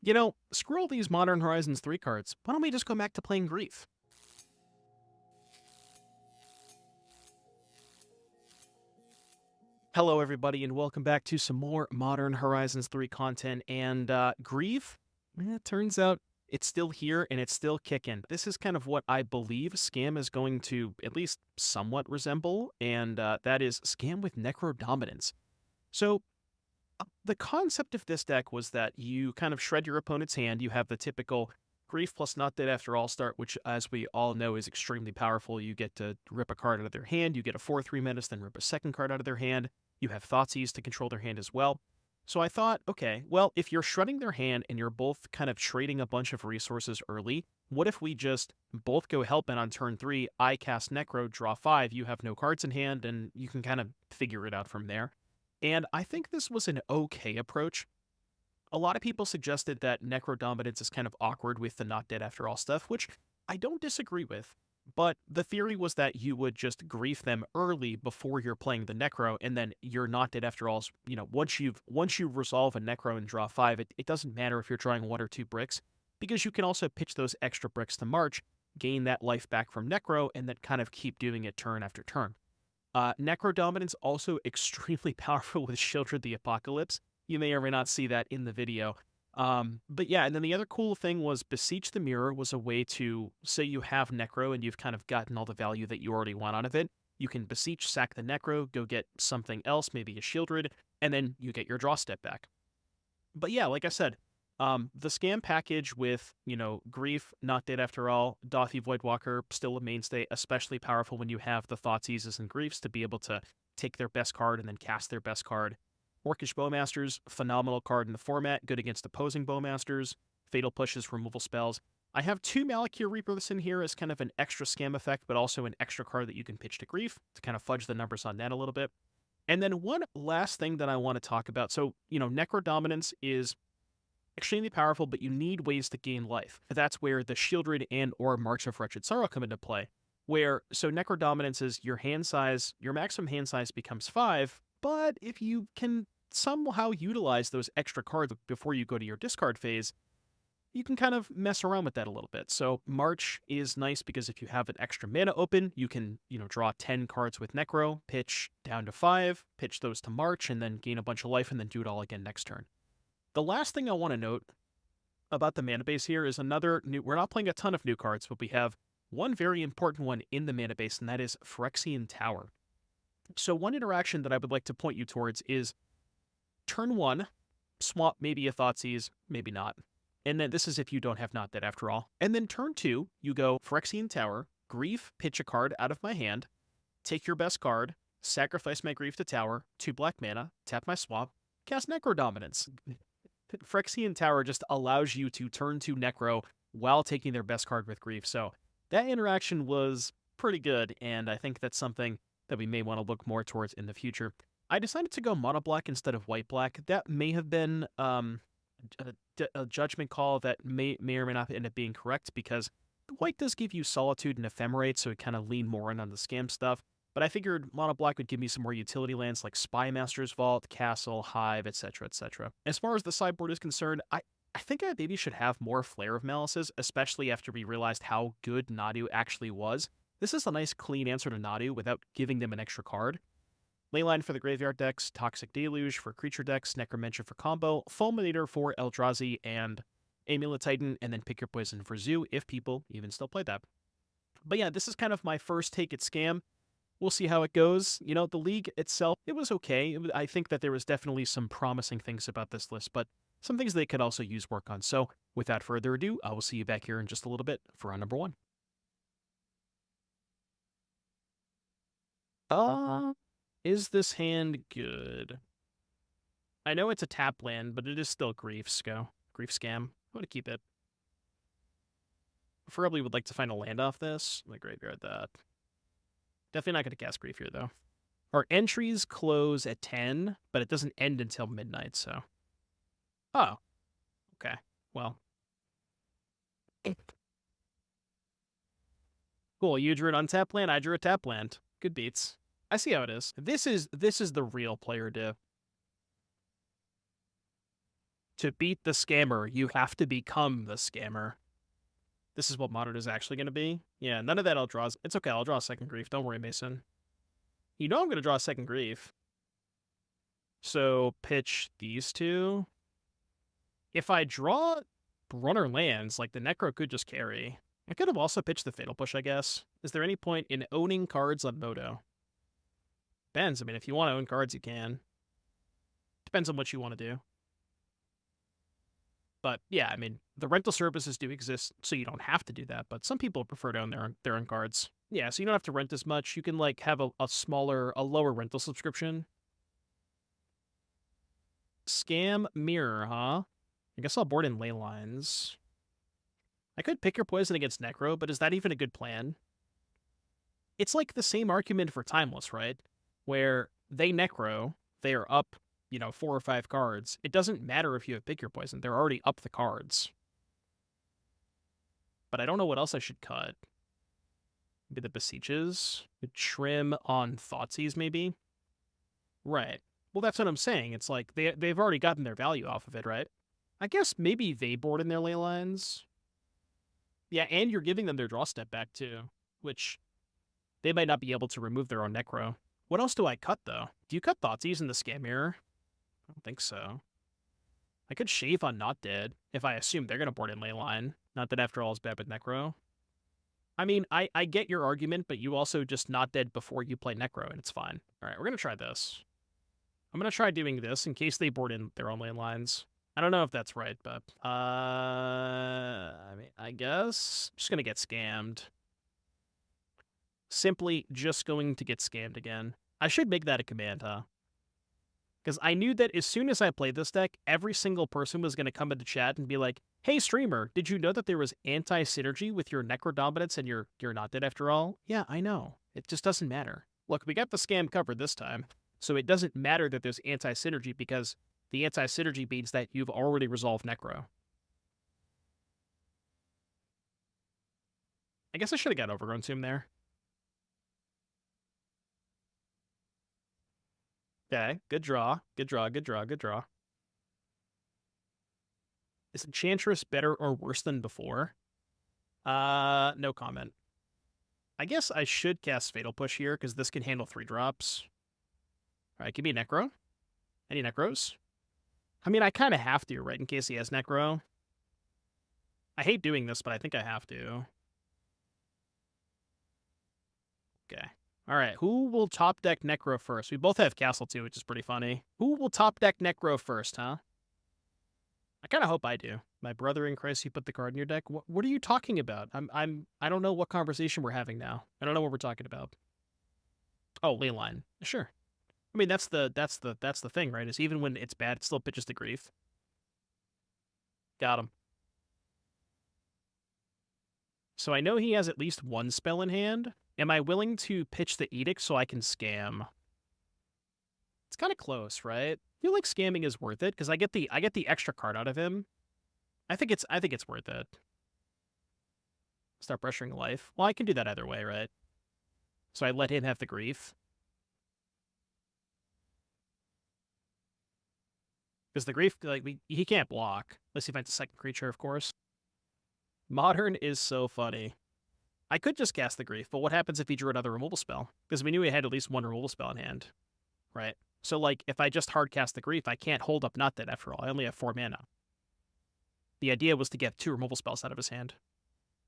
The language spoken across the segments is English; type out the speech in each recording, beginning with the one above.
You know, screw all these Modern Horizons 3 cards. Why don't we just go back to playing Grief? Hello, everybody, and welcome back to some more Modern Horizons 3 content. And Grief, it turns out it's still here and it's still kicking. This is kind of what I believe Scam is going to at least somewhat resemble, and that is Scam with Necrodominance. So the concept of this deck was that you kind of shred your opponent's hand. You have the typical Grief plus Not Dead After All start, which, as we all know, is extremely powerful. You get to rip a card out of their hand, you get a 4/3 menace, then rip a second card out of their hand. You have Thoughtseize to control their hand as well. So I thought, okay, well, if you're shredding their hand and you're both kind of trading a bunch of resources early, what if we just both go Hellbent on turn 3, I cast Necro, draw 5, you have no cards in hand, and you can kind of figure it out from there. And I think this was an okay approach. A lot of people suggested that Necrodominance is kind of awkward with the Not Dead After All stuff, which I don't disagree with. But the theory was that you would just grief them early before you're playing the Necro, and then you're Not Dead After All. You know, once you resolve a Necro and draw 5, it doesn't matter if you're drawing 1 or 2 bricks, because you can also pitch those extra bricks to March, gain that life back from Necro, and then kind of keep doing it turn after turn. Necrodominance also extremely powerful with Shieldred the Apocalypse. You may or may not see that in the video. But yeah, and then the other cool thing was Beseech the Mirror was a way to, say you have Necro and you've kind of gotten all the value that you already want out of it. You can Beseech, sack the Necro, go get something else, maybe a Shieldred, and then you get your draw step back. But yeah, like I said, the Scam package with, you know, Grief, Not Dead After All, Dauthi Voidwalker, still a mainstay, especially powerful when you have the Thoughtseizes and Griefs to be able to take their best card and then cast their best card. Orcish Bowmasters, phenomenal card in the format, good against opposing Bowmasters, Fatal Pushes, removal spells. I have 2 Malakir Rebirths in here as kind of an extra Scam effect, but also an extra card that you can pitch to Grief to kind of fudge the numbers on that a little bit. And then one last thing that I want to talk about. So, you know, Necrodominance is extremely powerful, but you need ways to gain life. That's where the Shieldred and or March of Wretched Sorrow come into play. So Necrodominance is your hand size, your maximum hand size becomes 5, but if you can somehow utilize those extra cards before you go to your discard phase, you can kind of mess around with that a little bit. So March is nice because if you have an extra mana open, you can, you know, draw 10 cards with Necro, pitch down to 5, pitch those to March, and then gain a bunch of life and then do it all again next turn. The last thing I want to note about the mana base here is another new, we're not playing a ton of new cards, but we have one very important one in the mana base, and that is Phyrexian Tower. So one interaction that I would like to point you towards is turn 1, swap maybe a Thoughtseize, maybe not. And then this is if you don't have Not Dead After All. And then turn 2, you go Phyrexian Tower, Grief, pitch a card out of my hand, take your best card, sacrifice my Grief to Tower, 2 black mana, tap my swap, cast Necrodominance. Phyrexian Tower just allows you to turn 2 Necro while taking their best card with Grief. So that interaction was pretty good, and I think that's something that we may want to look more towards in the future. I decided to go mono black instead of white black. That may have been a judgment call that may or may not end up being correct, because white does give you Solitude and Ephemerate, so it kind of leaned more in on the Scam stuff. But I figured mono black would give me some more utility lands like Spymaster's Vault, Castle, Hive, etc., etc. As far as the sideboard is concerned, I think I maybe should have more Flare of Malices, especially after we realized how good Nadu actually was. This is a nice clean answer to Nadu without giving them an extra card. Leyline for the graveyard decks, Toxic Deluge for creature decks, Necromancer for combo, Fulminator for Eldrazi and Amulet Titan, and then Pick Your Poison for Zoo, if people even still play that. But yeah, this is kind of my first take at Scam. We'll see how it goes. You know, the league itself, it was okay. I think that there was definitely some promising things about this list, but some things they could also use work on. So without further ado, I will see you back here in just a little bit for round number 1. Is this hand good? I know it's a tap land, but it is still Grief Scam. I'm going to keep it. Preferably would like to find a land off this. I'm going to graveyard that. Definitely not going to cast Grief here, though. Our entries close at 10, but it doesn't end until midnight, so. Oh. Okay. Well. Cool, you drew an untap land, I drew a tap land. Good beats. I see how it is. This is the real player div. To beat the scammer, you have to become the scammer. This is what Modern is actually going to be. Yeah, none of that I'll draw. It's okay, I'll draw a second Grief. Don't worry, Mason. You know I'm going to draw a second Grief. So pitch these two. If I draw runner lands, like the Necro could just carry. I could have also pitched the Fatal Push, I guess. Is there any point in owning cards on Moto? Depends. I mean, if you want to own cards, you can. Depends on what you want to do. But yeah, I mean, the rental services do exist, so you don't have to do that. But some people prefer to own their own cards. Yeah, so you don't have to rent as much. You can like have a lower rental subscription. Scam Mirror, huh? I guess I'll board in Ley Lines. I could pick your poison against Necro, but is that even a good plan? It's like the same argument for Timeless, right? Where they Necro, they are up, 4 or 5 cards. It doesn't matter if you have pick your poison. They're already up the cards. But I don't know what else I should cut. Maybe the Beseeches? Trim on Thoughtseize, maybe? Right. Well, that's what I'm saying. It's like they've already gotten their value off of it, right? I guess maybe they board in their Ley Lines. Yeah, and you're giving them their draw step back, too. Which, they might not be able to remove their own Necro. What else do I cut, though? Do you cut Thoughtseize in the Scam Mirror? I don't think so. I could shave on Not Dead, if I assume they're going to board in Ley Line. Not that after all is bad with Necro. I mean, I get your argument, but you also just Not Dead before you play Necro, and it's fine. Alright, we're going to try this. I'm going to try doing this in case they board in their own Ley Lines. I don't know if that's right, but, I mean, I guess just going to get scammed. Simply just going to get scammed again. I should make that a command, huh? Because I knew that as soon as I played this deck, every single person was going to come into chat and be like, hey, streamer, did you know that there was anti-synergy with your Necrodominance and you're not dead after all? Yeah, I know. It just doesn't matter. Look, we got the scam covered this time, so it doesn't matter that there's anti-synergy because the anti-synergy means that you've already resolved Necro. I guess I should have got Overgrown Tomb there. Okay, good draw. Good draw, good draw, good draw. Is Enchantress better or worse than before? No comment. I guess I should cast Fatal Push here, because this can handle 3 drops. Alright, give me a Necro. Any Necros? I mean, I kind of have to, right, in case he has Necro. I hate doing this, but I think I have to. Okay. Alright, who will top deck Necro first? We both have Castle too, which is pretty funny. Who will top deck Necro first, huh? I kind of hope I do. My brother in Christ, you put the card in your deck? What are you talking about? I don't know what conversation we're having now. I don't know what we're talking about. Oh, Leyline. Sure. I mean, that's the thing, right? Is even when it's bad, it still pitches to Grief. Got him. So I know he has at least 1 spell in hand. Am I willing to pitch the Edict so I can scam? It's kind of close, right? I feel like scamming is worth it because I get the extra card out of him. I think it's worth it. Start pressuring life. Well, I can do that either way, right? So I let him have the Grief. Because the Grief, like, he can't block unless he finds a second creature, of course. Modern is so funny. I could just cast the Grief, but what happens if he drew another removal spell? Because we knew he had at least 1 removal spell in hand, right? So, like, if I just hard cast the Grief, I can't hold up Not Dead after all. I only have 4 mana. The idea was to get 2 removal spells out of his hand.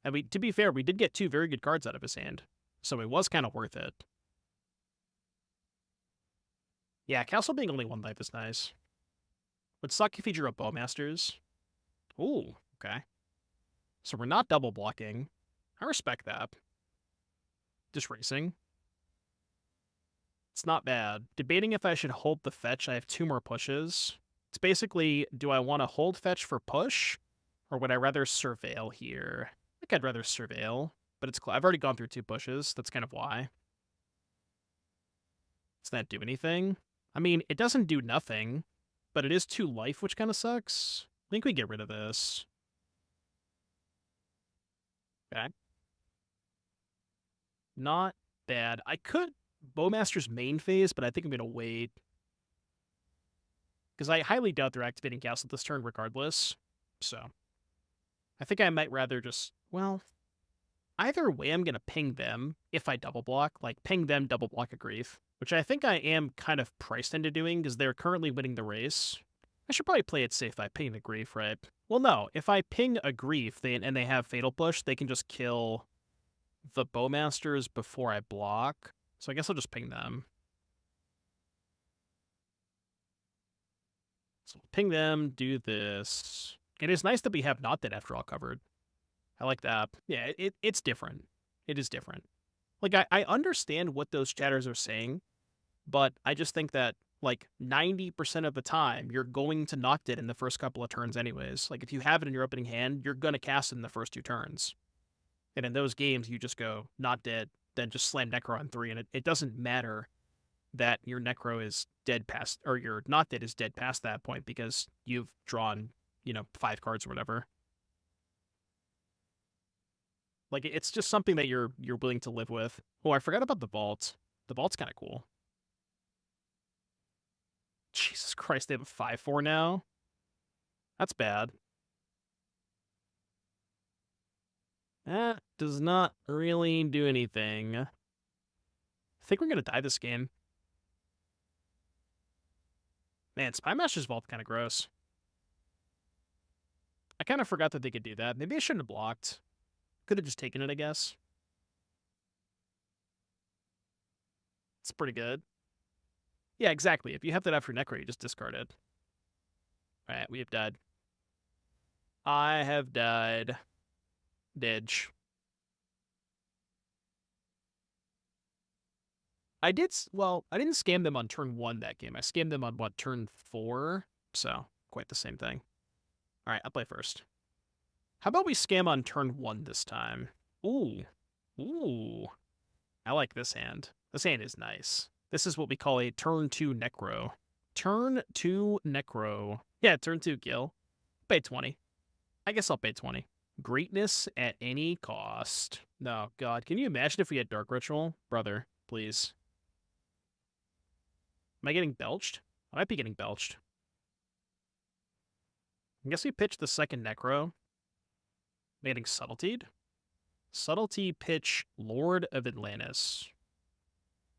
And to be fair, we did get 2 very good cards out of his hand. So it was kind of worth it. Yeah, Castle being only 1 life is nice. Would suck if he drew up Bowmasters. Ooh, okay. So we're not double blocking. I respect that. Just racing. It's not bad. Debating if I should hold the fetch. I have 2 more pushes. It's basically, do I want to hold fetch for push? Or would I rather surveil here? I think I'd rather surveil. But it's I've already gone through 2 pushes. That's kind of why. Does that do anything? I mean, it doesn't do nothing. But it is 2 life, which kind of sucks. I think we get rid of this. Okay. Not bad. I could Bowmaster's main phase, but I think I'm going to wait. Because I highly doubt they're activating Castle this turn regardless. So I think I might rather just, well, either way I'm going to ping them if I double block, like ping them, double block a Grief, which I think I am kind of priced into doing because they're currently winning the race. I should probably play it safe by pinging the Grief, right? Well, no, if I ping a Grief and they have Fatal Push, they can just kill the Bowmasters before I block. So I guess I'll just ping them. So ping them, do this. It is nice that we have Not Dead After All covered. I like that. Yeah, it's different. It is different. Like, I understand what those chatters are saying, but I just think that, like, 90% of the time, you're going to Not Dead in the first couple of turns anyways. Like, if you have it in your opening hand, you're going to cast it in the first 2 turns. And in those games, you just go Not Dead, then just slam Necro on 3, and it doesn't matter that your Necro is dead past, or your Not Dead is dead past that point because you've drawn, 5 cards or whatever. Like, it's just something that you're willing to live with. Oh, I forgot about the Vault. The Vault's kind of cool. Jesus Christ, they have a 5/4 now? That's bad. That does not really do anything. I think we're going to die this game. Man, Spymaster's Vault kind of gross. I kind of forgot that they could do that. Maybe I shouldn't have blocked. Could have just taken it, I guess. It's pretty good. Yeah, exactly. If you have that after Necro, you just discard it. Alright, we have died. I have died. Didge. I didn't scam them on turn 1 that game. I scammed them on, turn 4? So, quite the same thing. Alright, I'll play first. How about we scam on turn 1 this time? Ooh. Ooh. I like this hand. This hand is nice. This is what we call a turn 2 Necro. Turn 2 Necro. Yeah, turn 2 Gil. Pay 20. I guess I'll pay 20. Greatness at any cost. No, God. Can you imagine if we had Dark Ritual? Brother, please. Am I getting belched? I might be getting belched. I guess we pitch the second Necro. Am I getting Subtletied? Subtlety pitch Lord of Atlantis.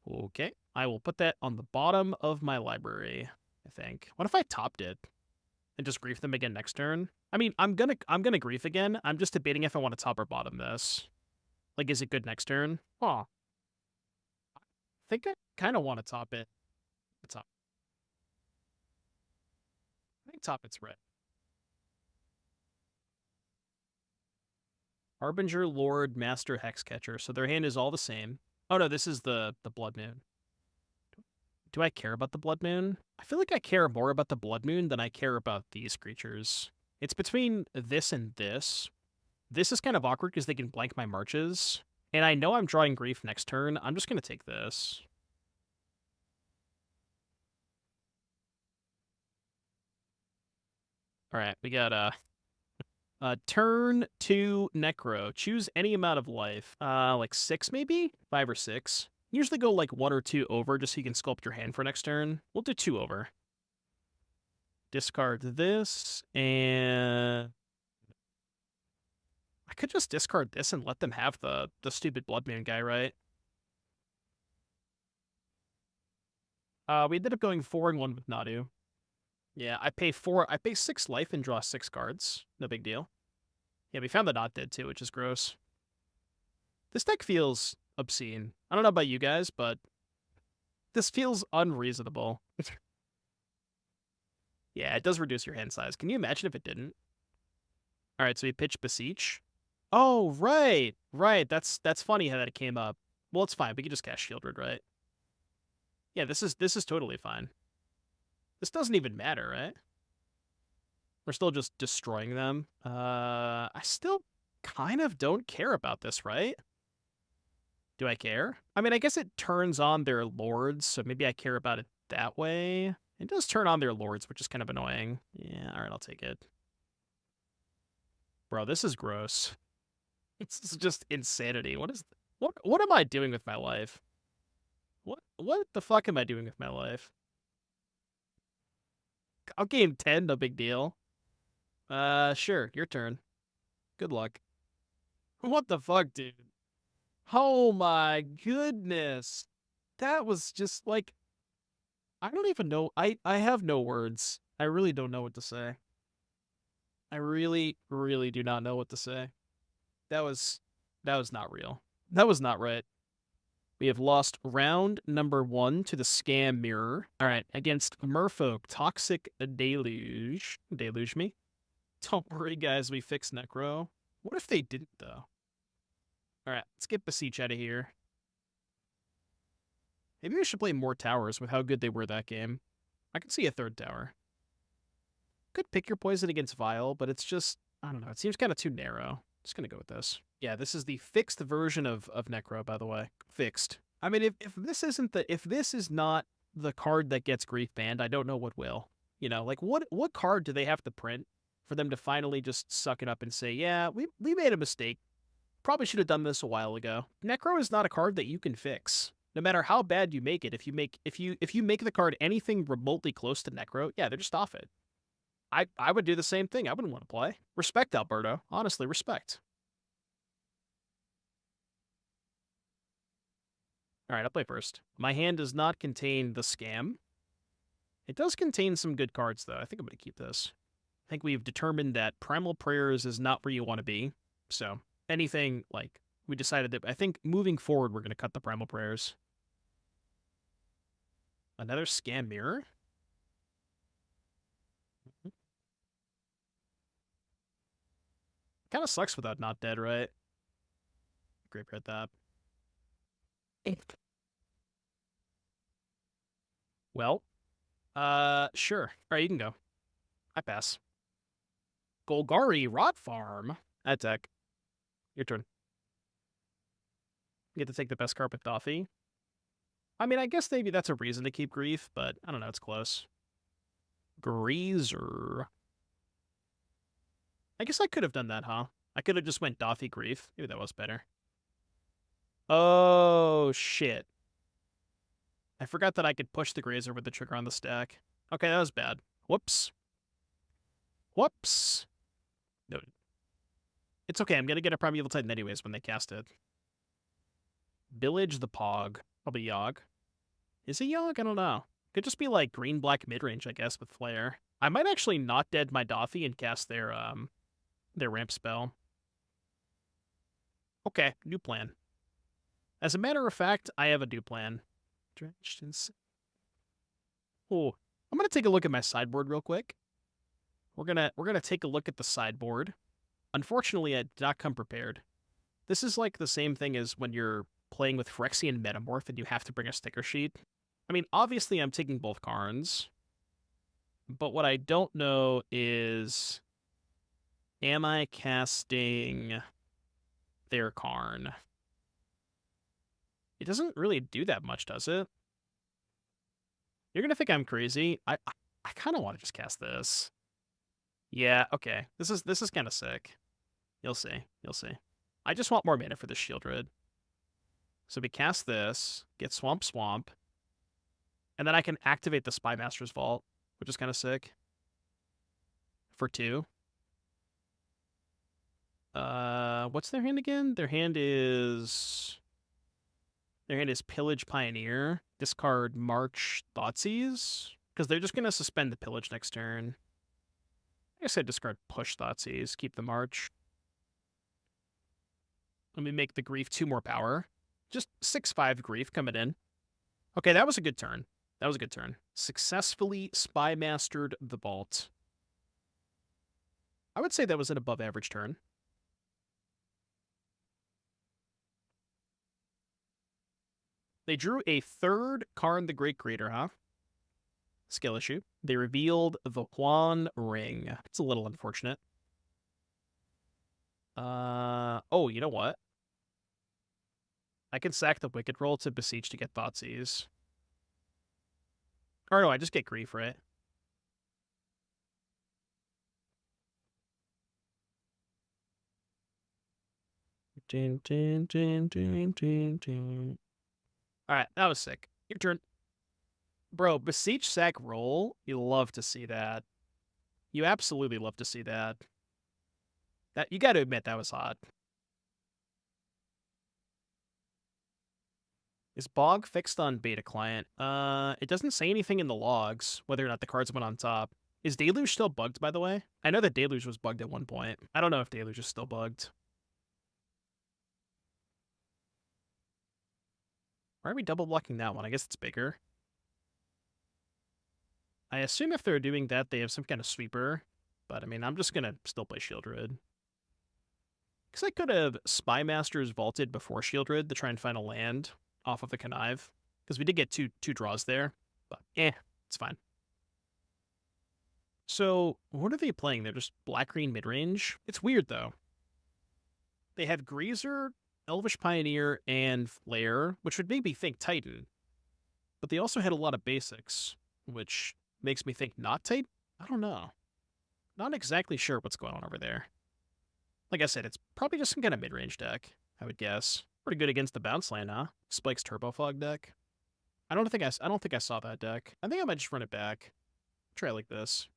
Okay. I will put that on the bottom of my library, I think. What if I topped it and just grief them again next turn? I mean, I'm gonna grief again. I'm just debating if I want to top or bottom this. Like, is it good next turn? Huh. I think I kind of want to top it. Top. I think top it's red. Harbinger, Lord, Master, Hexcatcher. So their hand is all the same. Oh no, this is the Blood Moon. Do I care about the Blood Moon? I feel like I care more about the Blood Moon than I care about these creatures. It's between this and this. This is kind of awkward because they can blank my marches. And I know I'm drawing grief next turn. I'm just going to take this. Alright, we got turn 2 Necro. Choose any amount of life. Like 6 maybe? 5 or 6. Usually go like 1 or 2 over just so you can sculpt your hand for next turn. We'll do 2 over. Discard this, and I could just discard this and let them have the stupid Blood Moon guy, right? We ended up going 4 and 1 with Nadu. Yeah, I pay 6 life and draw 6 cards. No big deal. Yeah, we found the Not Dead too, which is gross. This deck feels obscene. I don't know about you guys, but this feels unreasonable. Yeah, it does reduce your hand size. Can you imagine if it didn't? All right, so we pitch Beseech. Oh, right. Right, that's funny how that came up. Well, it's fine. We can just cast Shieldred, right? Yeah, this is totally fine. This doesn't even matter, right? We're still just destroying them. I still kind of don't care about this, right? Do I care? I mean, I guess it turns on their lords, so maybe I care about it that way. It does turn on their lords, which is kind of annoying. Yeah, all right, I'll take it. Bro, this is gross. This is just insanity. What am I doing with my life? What the fuck am I doing with my life? I'll game 10, no big deal. Sure, your turn. Good luck. What the fuck, dude? Oh my goodness. That was just like, I don't even know. I have no words. I really don't know what to say. I really, really do not know what to say. That was not real. That was not right. We have lost round number 1 to the Scam Mirror. All right, against Merfolk, Toxic Deluge. Deluge me? Don't worry, guys, we fixed Necro. What if they didn't, though? All right, let's get Beseech out of here. Maybe we should play more towers with how good they were that game. I can see a third tower. Could pick your poison against Vile, but it's just, I don't know, it seems kind of too narrow. Just gonna go with this. Yeah, this is the fixed version of Necro, by the way. Fixed. I mean, if this isn't if this is not the card that gets grief banned, I don't know what will. You know, like what card do they have to print for them to finally just suck it up and say, yeah, we made a mistake. Probably should have done this a while ago. Necro is not a card that you can fix. No matter how bad you make it, if you make the card anything remotely close to Necro, yeah, they're just off it. I would do the same thing. I wouldn't want to play. Respect, Alberto. Honestly, respect. All right, I'll play first. My hand does not contain the Scam. It does contain some good cards, though. I think I'm going to keep this. I think we've determined that Primal Prayers is not where you want to be. So anything, like, we decided that, I think moving forward, we're going to cut the Primal Prayers. Another Scam Mirror? Kind of sucks without Not Dead, right? Graveyard that. Well, sure. All right, you can go. I pass. Golgari Rot Farm. Attack. Your turn. You get to take the best card with Dauthi. I mean, I guess maybe that's a reason to keep Grief, but I don't know, it's close. Greaser. I guess I could have done that, huh? I could have just went Dauthi Grief. Maybe that was better. Oh, shit. I forgot that I could push the Grazer with the trigger on the stack. Okay, that was bad. Whoops. Whoops. Noted. It's okay, I'm gonna get a Primeval Titan anyways when they cast it. Village the Pog. Probably Yogg. Is it Yogg? I don't know. Could just be like green-black midrange, I guess, with Flare. I might actually not dead my Dauthi and cast their ramp spell. Okay, new plan. As a matter of fact, I have a new plan. Drenched in... Oh, I'm gonna take a look at my sideboard real quick. We're gonna take a look at the sideboard. Unfortunately, I did not come prepared. This is like the same thing as when you're playing with Phyrexian Metamorph and you have to bring a sticker sheet. I mean, obviously I'm taking both Karns, but what I don't know is, am I casting their Karn? It doesn't really do that much, does it? You're gonna think I'm crazy. I kind of want to just cast this. Yeah, okay. This is kind of sick. You'll see. You'll see. I just want more mana for this Shieldred. So we cast this, get Swamp, and then I can activate the Spymaster's Vault, which is kind of sick. For 2. What's their hand again? Their hand is Pillage Pioneer. Discard March Thoughtseize, because they're just gonna suspend the Pillage next turn. I guess I discard Push Thoughtseize, keep the March. Let me make the Grief 2 more power. Just 6/5 Grief coming in. Okay, that was a good turn. That was a good turn. Successfully Spymastered the Vault. I would say that was an above average turn. They drew a third Karn the Great Creator, huh? Skill issue. They revealed the Huan Ring. It's a little unfortunate. Oh, you know what? I can sack the Wicked Roll to Beseech to get Thoughtseize. Or no, I just get Grief, right? Alright, that was sick. Your turn. Bro, Beseech sack roll, you love to see that. You absolutely love to see that. That you gotta admit that was hot. Is Bog fixed on beta client? It doesn't say anything in the logs, whether or not the cards went on top. Is Deluge still bugged, by the way? I know that Deluge was bugged at one point. I don't know if Deluge is still bugged. Why are we double blocking that one? I guess it's bigger. I assume if they're doing that, they have some kind of sweeper. But, I mean, I'm just gonna still play Shieldred. Because I could have Spy Masters vaulted before Shieldred to try and find a land off of the Connive. Because we did get two draws there. But, it's fine. So, what are they playing? They're just black-green midrange? It's weird, though. They have Greaser, Elvish Pioneer, and Flare, which would make me think Titan. But they also had a lot of basics, which makes me think not Titan? I don't know. Not exactly sure what's going on over there. Like I said, it's probably just some kind of mid-range deck, I would guess. Pretty good against the bounce land, huh? Spike's Turbofog deck. I don't think I saw that deck. I think I might just run it back. Try it like this.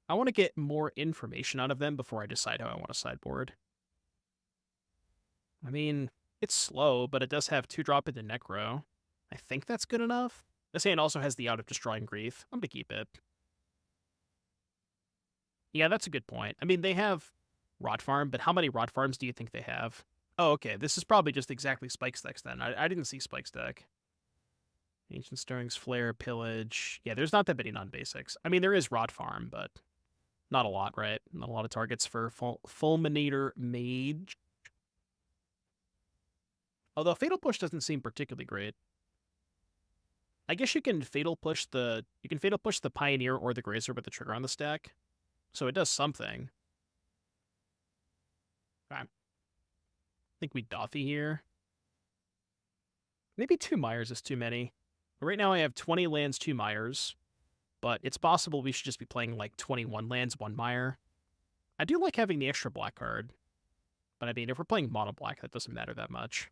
I want to get more information out of them before I decide how I want to sideboard. I mean, it's slow, but it does have 2-drop into Necro. I think that's good enough. This hand also has the out of Destroying Grief. I'm going to keep it. Yeah, that's a good point. I mean, they have Rot Farm, but how many Rot Farms do you think they have? Oh, okay. This is probably just exactly Spike's deck then. I didn't see Spike's deck. Ancient Stirrings, Flare, Pillage. Yeah, there's not that many non-basics. I mean, there is Rot Farm, but not a lot, right? Not a lot of targets for Fulminator Mage. Although Fatal Push doesn't seem particularly great. I guess you can Fatal Push the Pioneer or the Grazer with the trigger on the stack. So it does something. Okay. I think we Dauthi here. Maybe 2 Mires is too many. Right now I have 20 lands, 2 Mires. But it's possible we should just be playing like 21 lands, 1 Mire. I do like having the extra black card. But I mean, if we're playing mono black, that doesn't matter that much.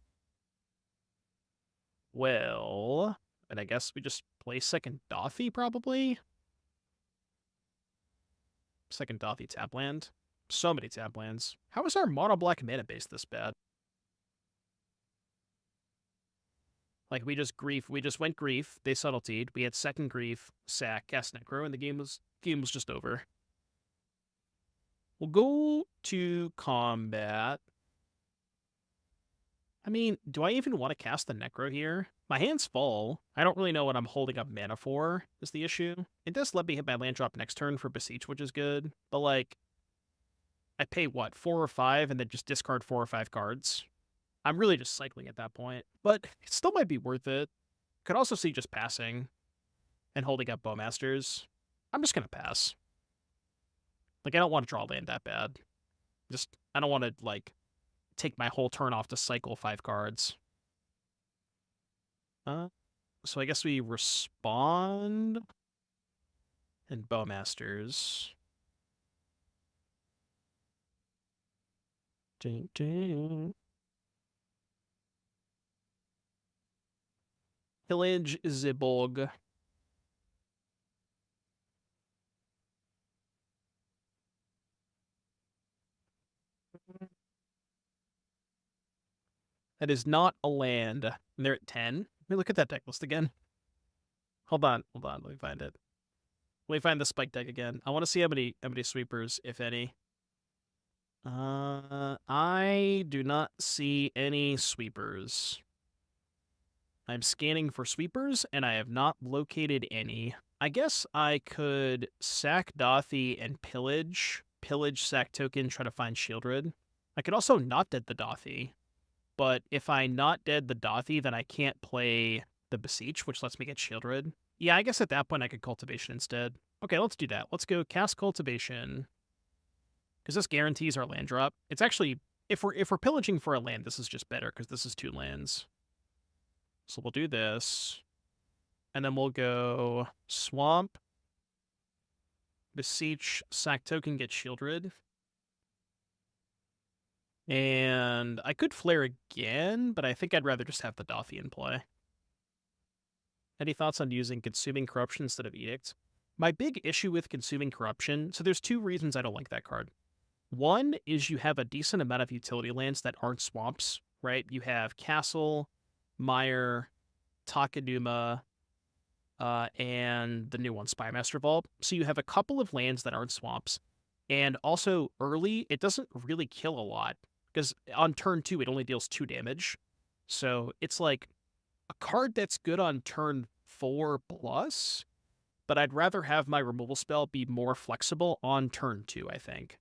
Well, and I guess we just play second Dauthi, probably? Second Dauthi tap land. So many tap lands. How is our mono black mana base this bad? Like, we just went Grief, they Subtletied, we had second Grief, sack, cast Necro, and the game was just over. We'll go to combat. I mean, do I even want to cast the Necro here? My hand's full. I don't really know what I'm holding up mana for, is the issue. It does let me hit my land drop next turn for Beseech, which is good. But, like, I pay, what, 4 or 5, and then just discard 4 or 5 cards? I'm really just cycling at that point. But it still might be worth it. Could also see just passing and holding up Bowmasters. I'm just going to pass. Like, I don't want to draw land that bad. I don't want to, like, take my whole turn off to cycle 5 cards. So I guess we respond and Bowmasters. Ding, ding. Pillage Zibolg. That is not a land. And they're at 10. Let me look at that deck list again. Hold on. Let me find it. Let me find the Spike deck again. I want to see how many sweepers, if any. I do not see any sweepers. I'm scanning for sweepers, and I have not located any. I guess I could sack Dauthi and pillage sack token, try to find Shieldred. I could also not dead the Dauthi. But if I not dead the Dauthi, then I can't play the Beseech, which lets me get Shieldred. Yeah, I guess at that point I could Cultivation instead. Okay, let's do that. Let's go cast Cultivation. Because this guarantees our land drop. It's actually, if we're pillaging for a land, this is just better, because this is 2 lands. So we'll do this. And then we'll go Swamp, Beseech, sack token, get Shieldred. And I could Flare again, but I think I'd rather just have the Dauthi in play. Any thoughts on using Consuming Corruption instead of Edict? My big issue with Consuming Corruption, so there's two reasons I don't like that card. One is you have a decent amount of utility lands that aren't swamps, right? You have Castle, Mire, Takenuma, and the new one, Spymaster Vault. So you have a couple of lands that aren't swamps. And also, early, it doesn't really kill a lot, because on turn 2, it only deals 2 damage. So it's like a card that's good on turn 4 plus, but I'd rather have my removal spell be more flexible on turn 2, I think.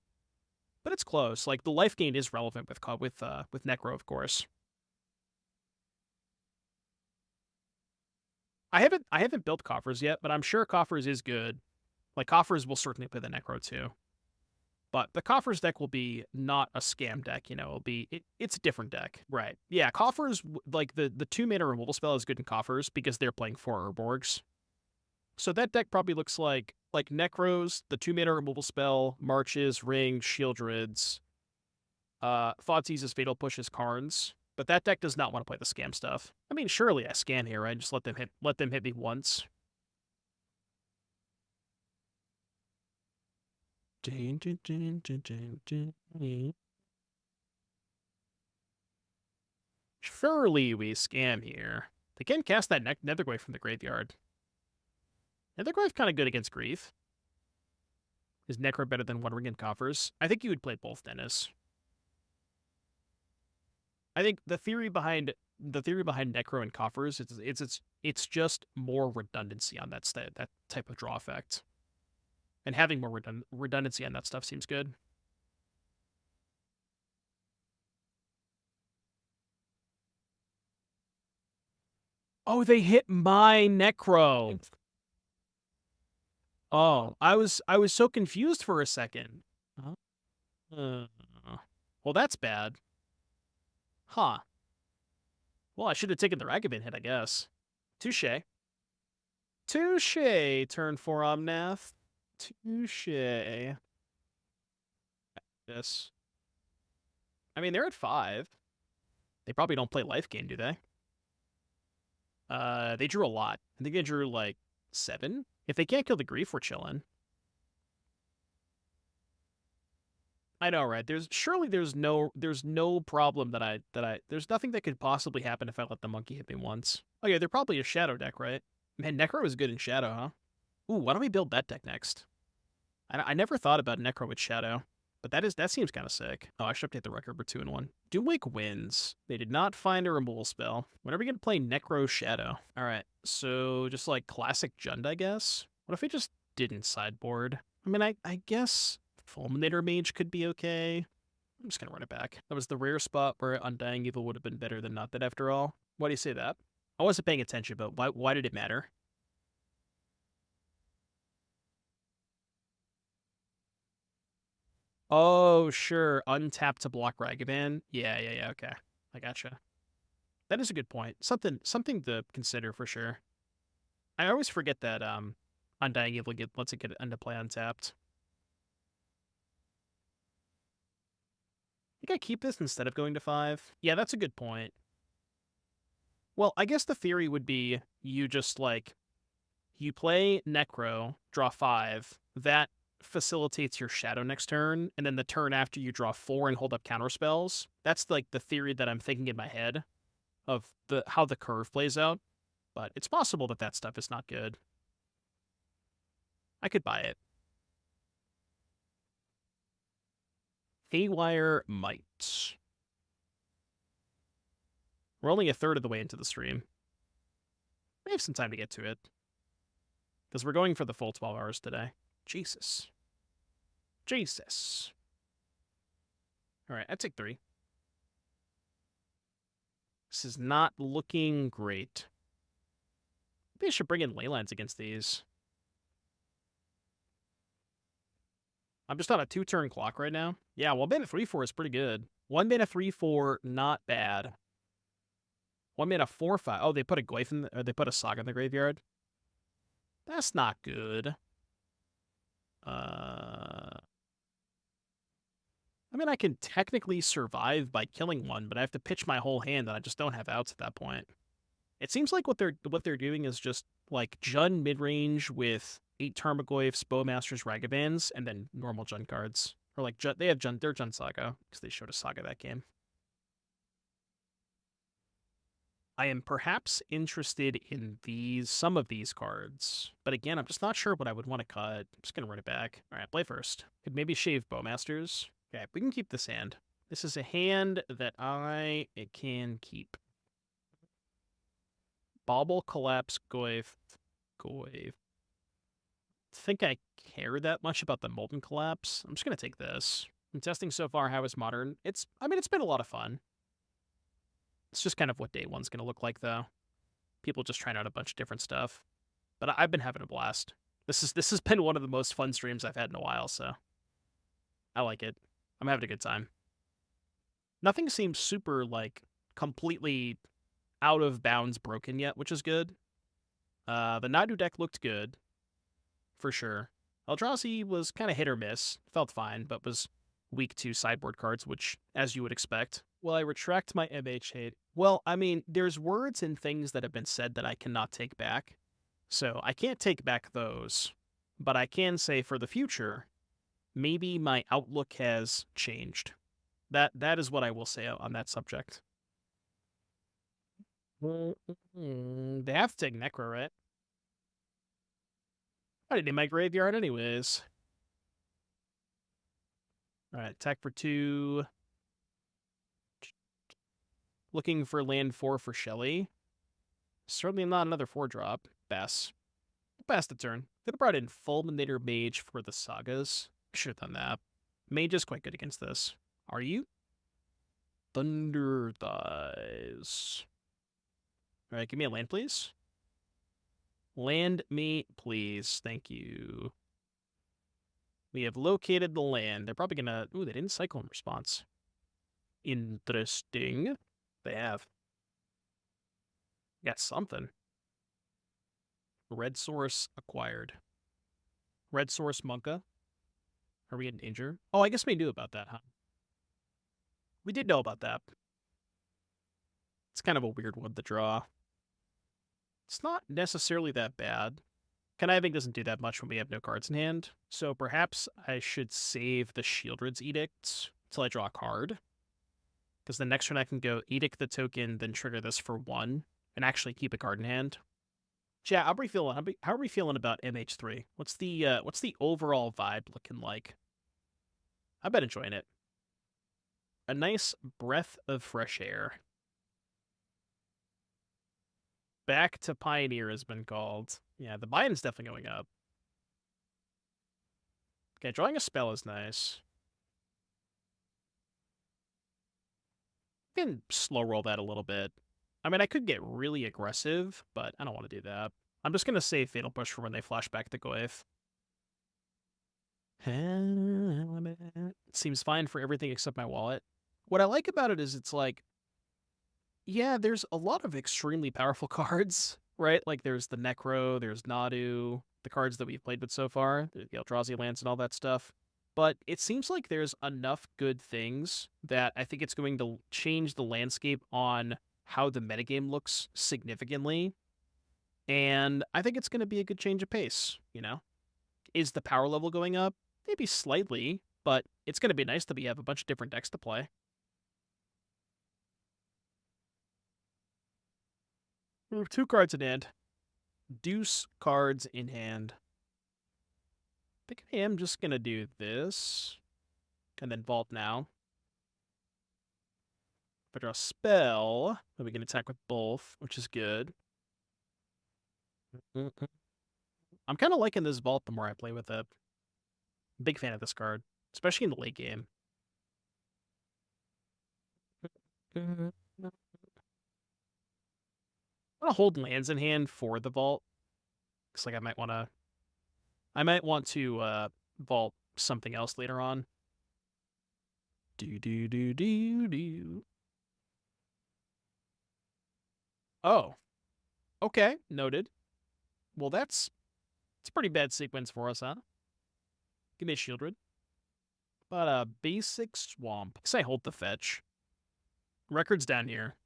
But it's close. Like, the life gain is relevant with Necro, of course. I haven't built Coffers yet, but I'm sure Coffers is good. Like, Coffers will certainly play the Necro too. But the Coffers deck will be not a scam deck, you know, it's a different deck. Right. Yeah, Coffers, like, the 2-mana removal spell is good in Coffers because they're playing 4 Urborgs. So that deck probably looks like Necros, the 2-mana removal spell, Marches, Rings, Shield Druids, Thoughtseizes, Fatal Pushes, Karns. But that deck does not want to play the scam stuff. I mean, surely I scan here, right? Just let them hit me once. Surely we scam here. They can cast that Nethergrave from the graveyard. Nethergrave kind of good against Grief. Is Necro better than One Ring and Coffers? I think you would play both, Dennis. I think the theory behind Necro and Coffers it's just more redundancy on that type of draw effect, and having more redundancy on that stuff seems good. Oh, they hit my Necro. Oh, I was so confused for a second. Well, that's bad. Huh. Well, I should have taken the Ragavan hit, I guess. Touche. Touche, turn 4 Omnath. Touche. Yes. I mean, they're at 5. They probably don't play life gain, do they? They drew a lot. I think they drew, like, 7. If they can't kill the Grief, we're chilling. I know, right? There's no problem there's nothing that could possibly happen if I let the monkey hit me once. Oh yeah, they're probably a Shadow deck, right? Man, Necro is good in Shadow, huh? Ooh, why don't we build that deck next? I never thought about Necro with Shadow, but that seems kind of sick. Oh, I should update the record for 2-1. Doomwake wins. They did not find a removal spell. When are we gonna play Necro Shadow? All right, so just like classic Jund, I guess. What if we just didn't sideboard? I mean, I guess Fulminator Mage could be okay. I'm just gonna run it back. That was the rare spot where Undying Evil would have been better than Not That after all. Why do you say that? I wasn't paying attention, but why did it matter? Oh, sure. Untap to block Ragavan. Yeah, okay. I gotcha. That is a good point. Something to consider for sure. I always forget that Undying Evil lets it get into play untapped. I think I keep this instead of going to 5. Yeah, that's a good point. Well, I guess the theory would be you just, like, you play Necro, draw 5, that facilitates your Shadow next turn, and then the turn after you draw 4 and hold up counter spells. That's, like, the theory that I'm thinking in my head of how the curve plays out. But it's possible that stuff is not good. I could buy it. Haywire Might. We're only a third of the way into the stream. We have some time to get to it. Because we're going for the full 12 hours today. Jesus. Alright, I take 3. This is not looking great. Maybe I should bring in Leylines against these. I'm just on a 2-turn clock right now. Yeah, 1-mana 3/4 is pretty good. 1-mana 3/4, not bad. 1-mana 4/5. Oh, they put a Goyf or they put a Saga in the graveyard. That's not good. I mean, I can technically survive by killing one, but I have to pitch my whole hand, and I just don't have outs at that point. It seems like what they're doing is just like Jund midrange with 8 Tarmogoyfs, Bowmasters, Ragavands, and then normal Jund cards. Or like they have Jund, they're Jund Saga because they showed a Saga that game. I am perhaps interested in some of these cards, but again, I'm just not sure what I would want to cut. I'm just gonna run it back. All right, play first. Could maybe shave Bowmasters. Okay, we can keep this hand. This is a hand that it can keep. Bauble, Collapse, Goyf. I think I care that much about the Molten Collapse. I'm just gonna take this. I'm testing so far how is Modern. It's been a lot of fun. It's just kind of what day one's gonna look like, though. People just trying out a bunch of different stuff. But I've been having a blast. This has been one of the most fun streams I've had in a while, so I like it. I'm having a good time. Nothing seems super, like, completely out of bounds broken yet, which is good. The Nadu deck looked good, for sure. Eldrazi was kind of hit or miss. Felt fine, but was weak to sideboard cards, which, as you would expect. Well, I retract my MH hate. Well, I mean, there's words and things that have been said that I cannot take back. So I can't take back those. But I can say for the future, maybe my outlook has changed. That is what I will say on that subject. They have to take Necro, right? I didn't in my graveyard anyways. Alright, attack for 2. Looking for land 4 for Shelly. Certainly not another 4-drop. Bass. Pass the turn. Could have brought in Fulminator Mage for the Sagas. Should have done that. Mage is quite good against this. Are you? Thunder Thighs. Alright, give me a land, please. Land me, please. Thank you. We have located the land. They're probably gonna... Ooh, they didn't cycle in response. Interesting. They have. Got something. Red Source acquired. Red Source Monka. Are we in danger? Oh, I guess we knew about that, huh? We did know about that. It's kind of a weird one to draw. It's not necessarily that bad. Conniving doesn't do that much when we have no cards in hand, so perhaps I should save the Shieldred's Edict till I draw a card. Because the next turn I can go Edict the token, then trigger this for 1, and actually keep a card in hand. Chat, how are we feeling about MH3? What's the overall vibe looking like? I've been enjoying it. A nice breath of fresh air. Back to Pioneer has been called. Yeah, the buy-in's definitely going up. Okay, drawing a spell is nice. I can slow roll that a little bit. I mean, I could get really aggressive, but I don't want to do that. I'm just going to save Fatal Push for when they flash back to Goyf. Seems fine for everything except my wallet. What I like about it is it's like, yeah, there's a lot of extremely powerful cards, right? Like there's the Necro, there's Nadu, the cards that we've played with so far, the Eldrazi lands and all that stuff. But it seems like there's enough good things that I think it's going to change the landscape on how the metagame looks significantly. And I think it's going to be a good change of pace, you know? Is the power level going up? Maybe slightly, but it's going to be nice that we have a bunch of different decks to play. We have 2 cards in hand. Deuce cards in hand. I think I am just going to do this. And then vault now. If I draw a spell, then we can attack with both, which is good. I'm kind of liking this vault the more I play with it. Big fan of this card, especially in the late game. I'm gonna hold lands in hand for the vault. Looks like I might want to vault something else later on. Do. Oh. Okay, noted. Well, it's a pretty bad sequence for us, huh? Give me a Shieldred. But a basic swamp. Guess I hold the fetch. Record's down here.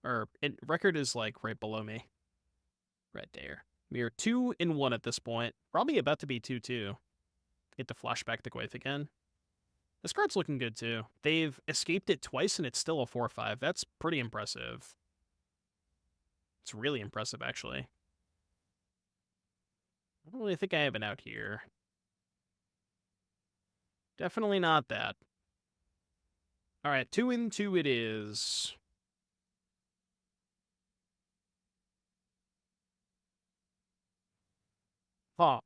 Record is like right below me. Right there. We are 2-1 at this point. Probably about to be 2-2. Get to flashback the Gwaith again. This card's looking good, too. They've escaped it twice, and it's still a 4-5. That's pretty impressive. It's really impressive, actually. I don't really think I have an out here. Definitely not that. Alright, 2-2 it is. Huh.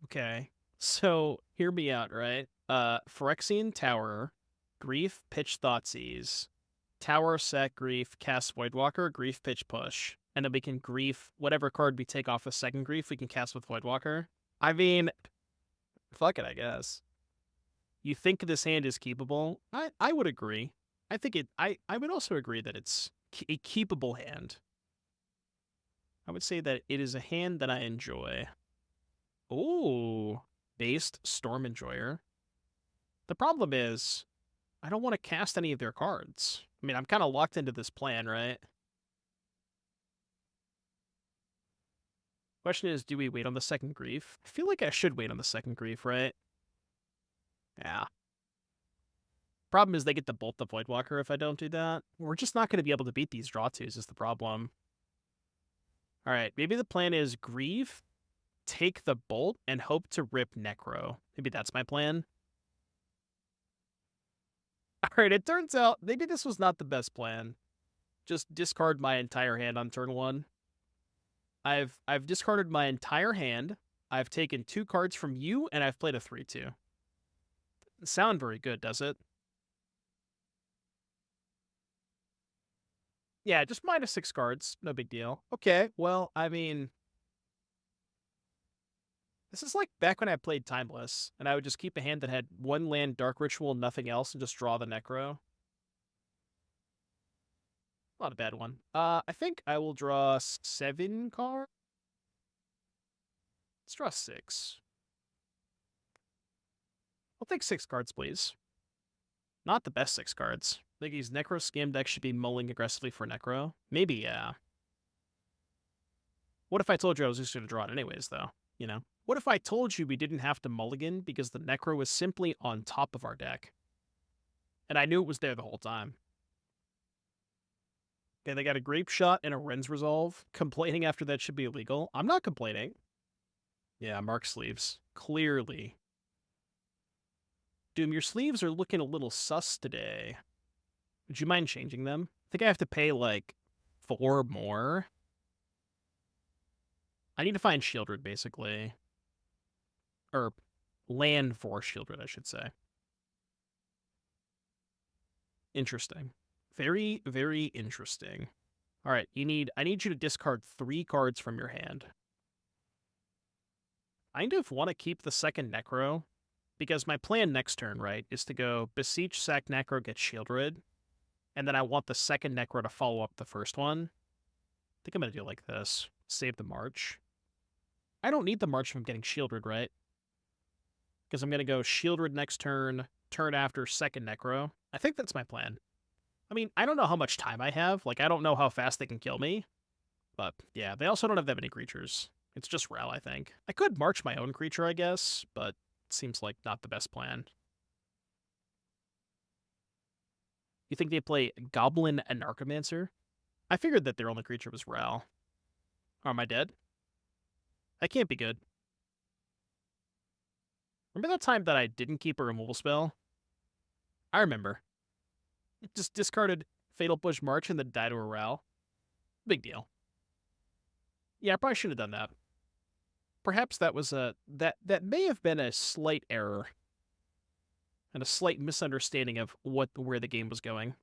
Okay. So, hear me out, right? Phyrexian Tower, Grief, Pitch, Thoughtseize, Tower, Sack, Grief, cast Voidwalker, Grief, Pitch, Push. And then we can Grief, whatever card we take off a second Grief, we can cast with Voidwalker. I mean, fuck it, I guess. You think this hand is keepable? I would agree. I think it. I would also agree that it's a keepable hand. I would say that it is a hand that I enjoy. Ooh, based Storm Enjoyer. The problem is, I don't want to cast any of their cards. I mean, I'm kind of locked into this plan, right? Question is, do we wait on the second Grief? I feel like I should wait on the second Grief, right? Yeah. Problem is they get to bolt the Voidwalker if I don't do that. We're just not going to be able to beat these draw twos is the problem. Alright, maybe the plan is Grieve, take the bolt, and hope to rip Necro. Maybe that's my plan. Alright, it turns out maybe this was not the best plan. Just discard my entire hand on turn 1. I've discarded my entire hand. I've taken 2 cards from you, and I've played a 3-2. Doesn't sound very good, does it? Yeah, just minus 6 cards. No big deal. Okay, well, I mean, this is like back when I played Timeless, and I would just keep a hand that had 1 land, Dark Ritual, nothing else, and just draw the Necro. Not a bad one. I think I will draw 7 cards. Let's draw 6. I'll take 6 cards, please. Not the best 6 cards. I think these Necro Scam decks should be mulling aggressively for Necro. Maybe, yeah. What if I told you I was just going to draw it anyways, though? You know? What if I told you we didn't have to mulligan because the Necro was simply on top of our deck? And I knew it was there the whole time. Okay, they got a Grape Shot and a Ren's Resolve. Complaining after that should be illegal. I'm not complaining. Yeah, Mark sleeves. Clearly. Doom, your sleeves are looking a little sus today. Would you mind changing them? I think I have to pay, like, 4 more. I need to find Shieldred, basically. Or land for Shieldred, I should say. Interesting. Very, very interesting. All right, I need you to discard 3 cards from your hand. I kind of want to keep the second Necro, because my plan next turn, right, is to go Beseech, sack Necro, get Shieldred, and then I want the second Necro to follow up the first one. I think I'm going to do it like this. Save the March. I don't need the March if I'm getting Shieldred, right? Because I'm going to go Shieldred next turn, turn after second Necro. I think that's my plan. I mean, I don't know how much time I have. Like, I don't know how fast they can kill me. But, yeah, they also don't have that many creatures. It's just Rel, I think. I could march my own creature, I guess, but it seems like not the best plan. You think they play Goblin and Narcomancer? I figured that their only creature was Rel. Or am I dead? That can't be good. Remember that time that I didn't keep a removal spell? I remember. Just discarded Fatal Push March and then died to a Rel. Big deal. Yeah, I probably should have done that. Perhaps that was that may have been a slight error. And a slight misunderstanding of where the game was going.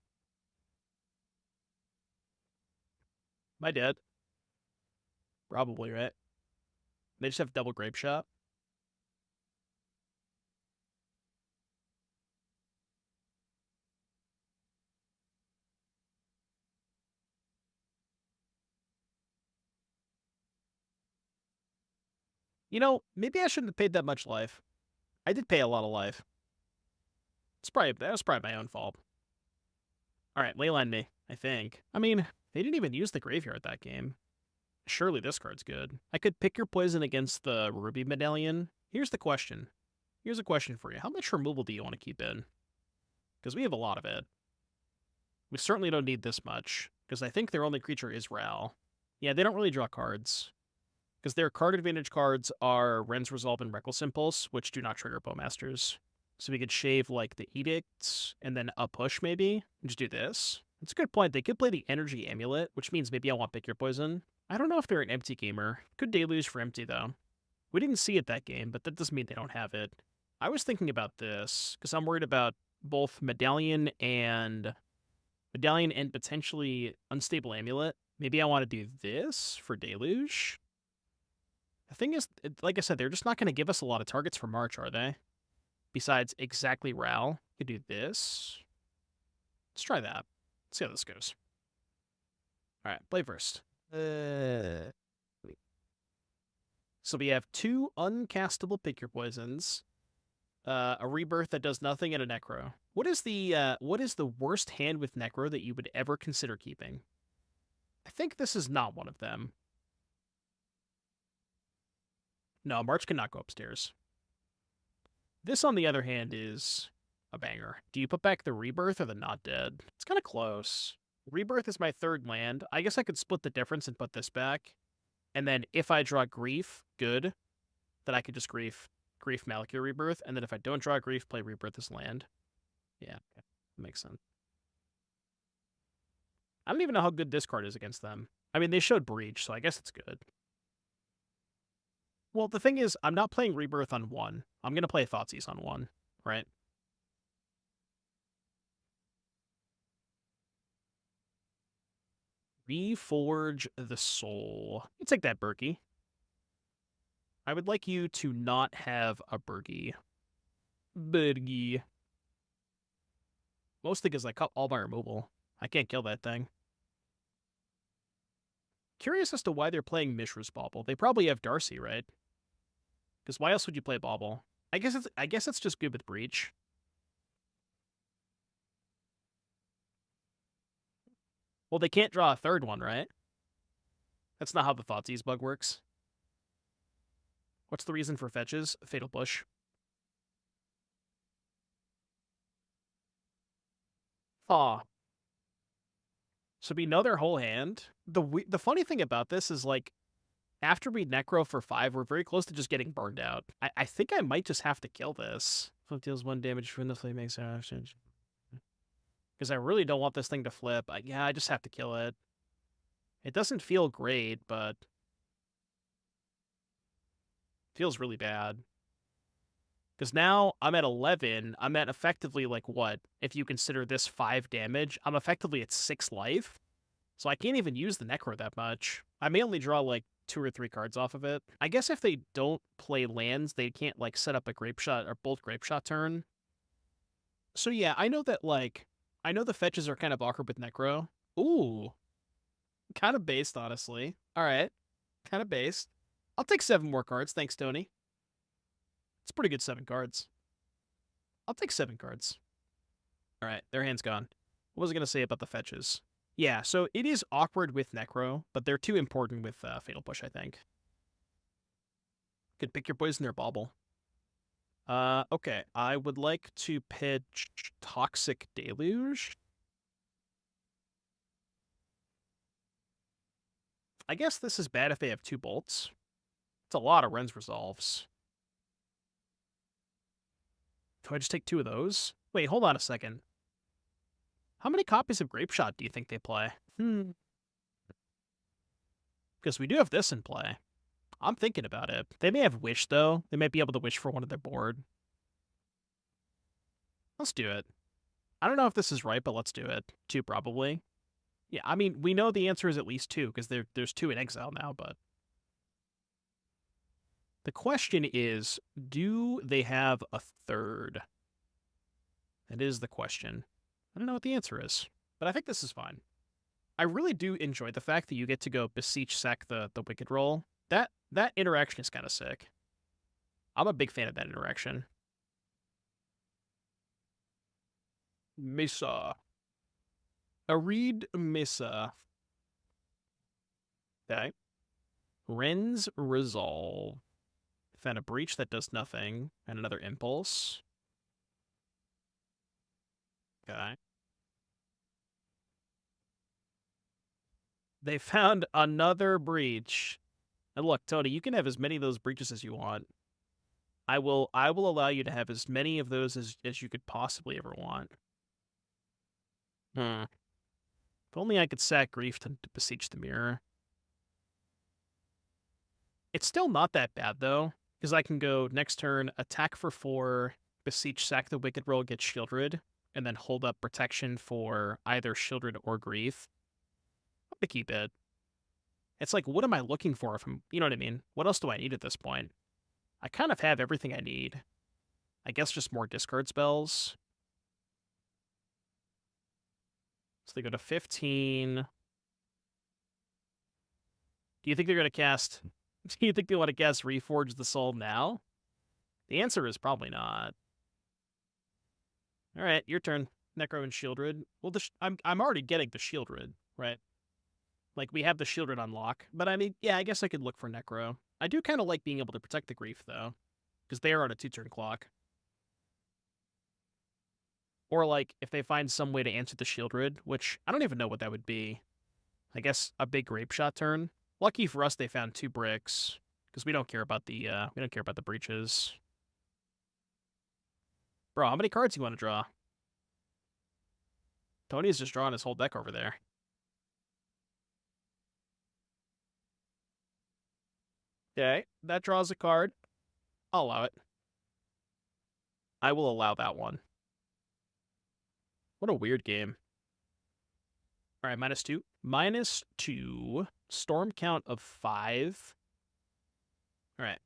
Am I dead? Probably, right? They just have double Grape Shot. You know, maybe I shouldn't have paid that much life. I did pay a lot of life. That was probably my own fault. Alright, Leyline me, I think. I mean, they didn't even use the graveyard that game. Surely this card's good. I could pick your poison against the Ruby Medallion. Here's the question. Here's a question for you. How much removal do you want to keep in? Because we have a lot of it. We certainly don't need this much, because I think their only creature is Ral. Yeah, they don't really draw cards. Because their card advantage cards are Ren's Resolve and Reckless Impulse, which do not trigger Bowmasters. So we could shave, like, the Edicts, and then a push, maybe, and just do this. It's a good point. They could play the Energy Amulet, which means maybe I want Pick Your Poison. I don't know if they're an empty gamer. Good Deluge for empty, though. We didn't see it that game, but that doesn't mean they don't have it. I was thinking about this, because I'm worried about both Medallion and potentially Unstable Amulet. Maybe I want to do this for Deluge. The thing is, like I said, they're just not going to give us a lot of targets for March, are they? Besides exactly Ral. You could do this. Let's try that. Let's see how this goes. All right, play first. So we have 2 uncastable Pick Your Poisons, a Rebirth that does nothing, and a Necro. What is the worst hand with Necro that you would ever consider keeping? I think this is not one of them. No, March cannot go upstairs. This, on the other hand, is a banger. Do you put back the Rebirth or the Not Dead? It's kind of close. Rebirth is my 3rd land. I guess I could split the difference and put this back. And then if I draw Grief, good. Then I could just Grief Malakir Rebirth. And then if I don't draw Grief, play Rebirth as land. Yeah, okay. That makes sense. I don't even know how good this card is against them. I mean, they showed Breach, so I guess it's good. Well, the thing is, I'm not playing Rebirth on 1. I'm going to play Thoughtseize on 1, right? Reforge the Soul. You take that, Berkey. I would like you to not have a Berkey. Berkey. Mostly because I cut all my removal. I can't kill that thing. Curious as to why they're playing Mishra's Bauble. They probably have Darcy, right? Because why else would you play Bauble? I guess it's just good with Breach. Well, they can't draw a 3rd one, right? That's not how the Thoughtseize bug works. What's the reason for fetches? Fatal Push. Aw. So we know their whole hand. The funny thing about this is, like, after we Necro for 5, we're very close to just getting burned out. I think I might just have to kill this. Flip deals 1 damage when the flame makes an exchange. Because I really don't want this thing to flip. Yeah, I just have to kill it. It doesn't feel great, but it feels really bad. Because now I'm at 11. I'm at effectively, like, what? If you consider this 5 damage, I'm effectively at 6 life. So I can't even use the Necro that much. I may only draw, like, 2 or 3 cards off of it. I guess if they don't play lands, they can't, like, set up a Grape Shot or Bolt Grape Shot turn. So yeah, I know that, like, I know the fetches are kind of awkward with Necro. Ooh. Kind of based, honestly. Alright. Kind of based. I'll take 7 more cards, thanks, Tony. It's pretty good 7 cards. I'll take 7 cards. Alright, their hand's gone. What was I going to say about the fetches? Yeah, so it is awkward with Necro, but they're too important with Fatal Push, I think. Could pick your poison or Bauble. Okay, I would like to pitch Toxic Deluge. I guess this is bad if they have 2 bolts. It's a lot of Ren's Resolves. Do I just take 2 of those? Wait, hold on a second. How many copies of Grape Shot do you think they play? Because we do have this in play. I'm thinking about it. They may have Wish, though. They might be able to Wish for one of their board. Let's do it. I don't know if this is right, but let's do it. 2, probably. Yeah, I mean, we know the answer is at least 2, because there's 2 in exile now, but... The question is, do they have a 3rd? That is the question. I don't know what the answer is, but I think this is fine. I really do enjoy the fact that you get to go Beseech sack the Wicked roll. That interaction is kind of sick. I'm a big fan of that interaction. Mesa. Arid Mesa. Okay. Ren's Resolve. Found a Breach that does nothing, and another Impulse. Okay. They found another Breach. And look, Tony, you can have as many of those breaches as you want. I will allow you to have as many of those as you could possibly ever want. If only I could sack Grief to Beseech the Mirror. It's still not that bad, though, because I can go next turn, attack for 4, Beseech, sack the Wicked Roll, get Shieldred, and then hold up protection for either Shieldred or Grief. I'm gonna keep it. It's like, what am I looking for if I'm, you know what I mean? What else do I need at this point? I kind of have everything I need. I guess just more discard spells. So they go to 15. Do you think they're going to cast... Do you think they want to cast Reforge the Soul now? The answer is probably not. All right, your turn. Necro and Shieldred. Well, I'm already getting the Shieldred, right? Like, we have the Shieldred on lock. But, I mean, yeah, I guess I could look for Necro. I do kind of like being able to protect the Grief, though. Because they are on a 2-turn clock. Or, like, if they find some way to answer the Shieldred, which I don't even know what that would be. I guess a big Grape Shot turn. Lucky for us, they found 2 bricks. Because we don't care about the breaches. Bro, how many cards do you want to draw? Tony's just drawing his whole deck over there. Okay, that draws a card. I'll allow it. I will allow that one. What a weird game. All right, -2. -2. Storm count of 5. All right.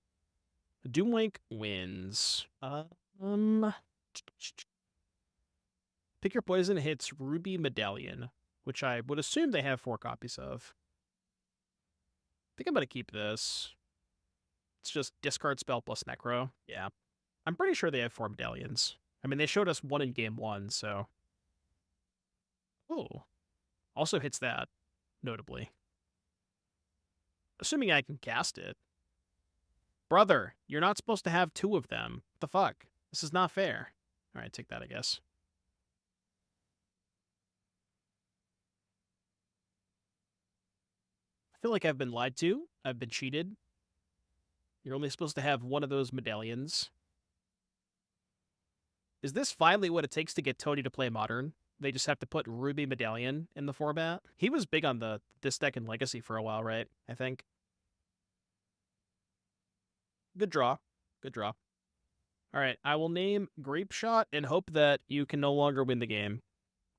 Doomlink wins. Pick Your Poison hits Ruby Medallion, which I would assume they have 4 copies of. I think I'm going to keep this. It's just discard spell plus Necro. Yeah. I'm pretty sure they have 4 medallions. I mean, they showed us 1 in game 1, so... Oh. Also hits that, notably. Assuming I can cast it. Brother, you're not supposed to have 2 of them. What the fuck? This is not fair. Alright, take that, I guess. I feel like I've been lied to. I've been cheated. You're only supposed to have 1 of those medallions. Is this finally what it takes to get Tony to play Modern? They just have to put Ruby Medallion in the format? He was big on this deck in Legacy for a while, right? I think. Good draw. Good draw. Alright, I will name Grape Shot and hope that you can no longer win the game.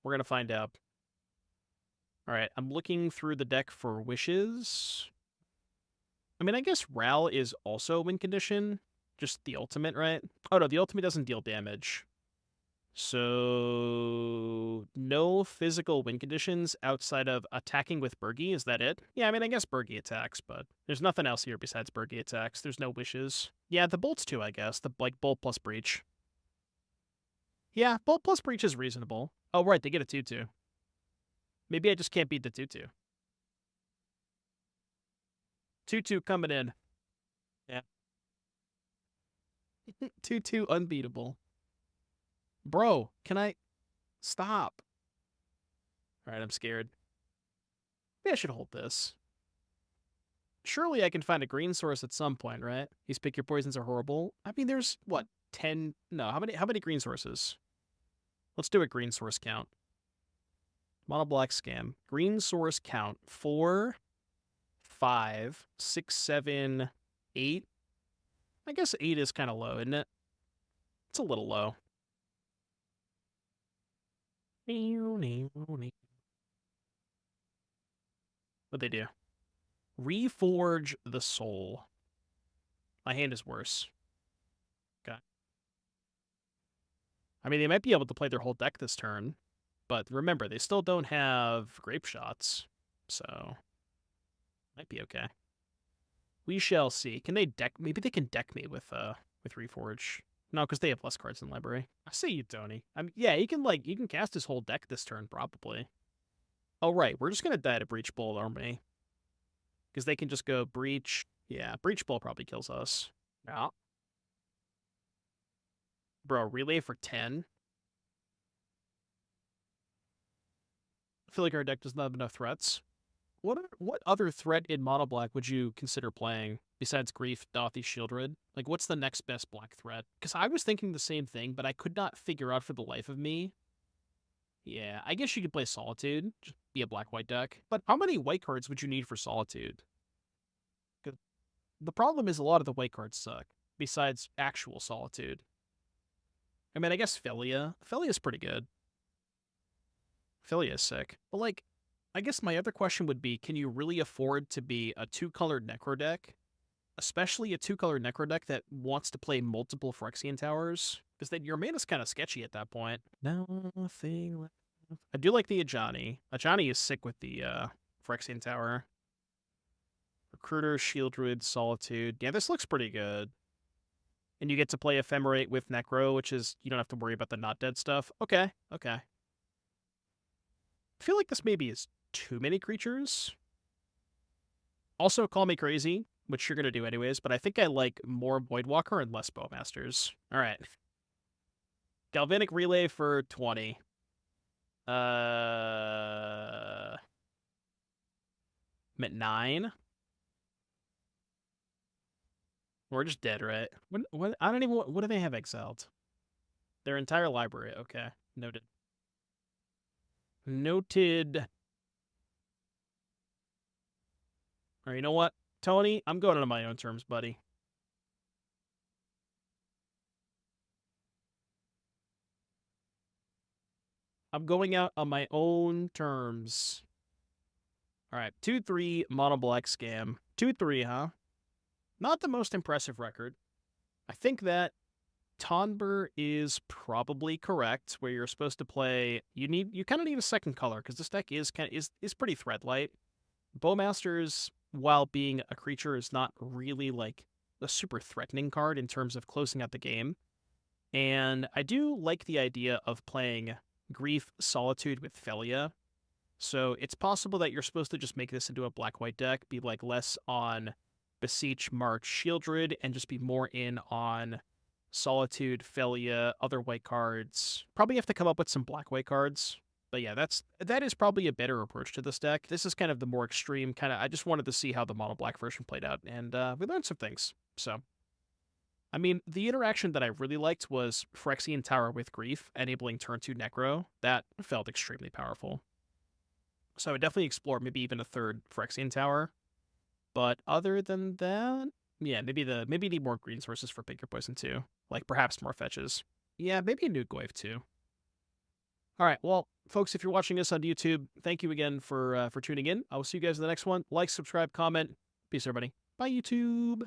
We're going to find out. Alright, I'm looking through the deck for wishes. I mean, I guess Ral is also a win condition. Just the ultimate, right? Oh, no, the ultimate doesn't deal damage. So, no physical win conditions outside of attacking with Birgie. Is that it? Yeah, I mean, I guess Birgie attacks, but there's nothing else here besides Birgie attacks. There's no wishes. Yeah, the bolts too, I guess. The bolt plus breach. Yeah, bolt plus breach is reasonable. Oh, right, they get a 2-2. Maybe I just can't beat the 2-2. 2-2 coming in. Yeah. 2-2 unbeatable. Bro, can I... Stop. Alright, I'm scared. Maybe I should hold this. Surely I can find a green source at some point, right? These Pick Your Poisons are horrible. I mean, there's, what, 10... No, how many green sources? Let's do a green source count. Mono black scam. Green source count. 4, 5, 6, 7, 8. I guess 8 is kind of low, isn't it? It's a little low. What'd they do? Reforge the Soul. My hand is worse. Okay. I mean, they might be able to play their whole deck this turn, but remember, they still don't have Grape Shots, so might be okay. We shall see. Can they deck? Maybe they can deck me with Reforge. No, because they have less cards in library. I see you, Tony. Yeah, you can cast his whole deck this turn, probably. Oh, right. We're just going to die to Breach Bolt Army. Because they can just go Breach. Yeah, Breach Bowl probably kills us. Yeah. Bro, Relay for 10? I feel like our deck doesn't have enough threats. What other threat in mono black would you consider playing besides Grief, Dauthi, Shieldred? Like, what's the next best black threat? Because I was thinking the same thing, but I could not figure out for the life of me. Yeah, I guess you could play Solitude, just be a black-white deck. But how many white cards would you need for Solitude? The problem is a lot of the white cards suck, besides actual Solitude. I mean, I guess Philia. Philia's pretty good. Philia is sick. But, like, I guess my other question would be, can you really afford to be a 2-colored Necro deck? Especially a 2-colored Necro deck that wants to play multiple Phyrexian Towers? Because then your mana's kind of sketchy at that point. Nothing left. I do like the Ajani. Ajani is sick with the Phyrexian Tower. Recruiter, Shieldred, Solitude. Yeah, this looks pretty good. And you get to play Ephemerate with Necro, which is, you don't have to worry about the not dead stuff. Okay, okay. I feel like this maybe is too many creatures. Also, call me crazy, which you're going to do anyways, but I think I like more Voidwalker and less Bowmasters. All right. Galvanic Relay for 20. I'm at 9. We're just dead, right? What? I don't even... What do they have exiled? Their entire library. Okay. Noted. Noted. All right, you know what? Tony, I'm going on my own terms, buddy. I'm going out on my own terms. All right, 2-3 mono black scam. 2-3, huh? Not the most impressive record. I think that Tonber is probably correct, where you're supposed to play. You kind of need a second color because this deck is pretty thread light. Bowmasters, while being a creature, is not really like a super threatening card in terms of closing out the game. And I do like the idea of playing Grief, Solitude with Philia. So it's possible that you're supposed to just make this into a black-white deck, be like less on Beseech, March, Shieldred, and just be more in on Solitude, Philia, other white cards. Probably have to come up with some black-white cards. But yeah, that is probably a better approach to this deck. This is kind of the more extreme kind of... I just wanted to see how the mono black version played out, and we learned some things. So, I mean, the interaction that I really liked was Phyrexian Tower with Grief, enabling turn 2 Necro. That felt extremely powerful. So I would definitely explore maybe even a third Phyrexian Tower. But other than that, yeah, maybe need more green sources for Pick Your Poison too. Like perhaps more fetches. Yeah, maybe a new Goyf too. All right, well, folks, if you're watching this on YouTube, thank you again for tuning in. I will see you guys in the next one. Like, subscribe, comment. Peace, everybody. Bye, YouTube.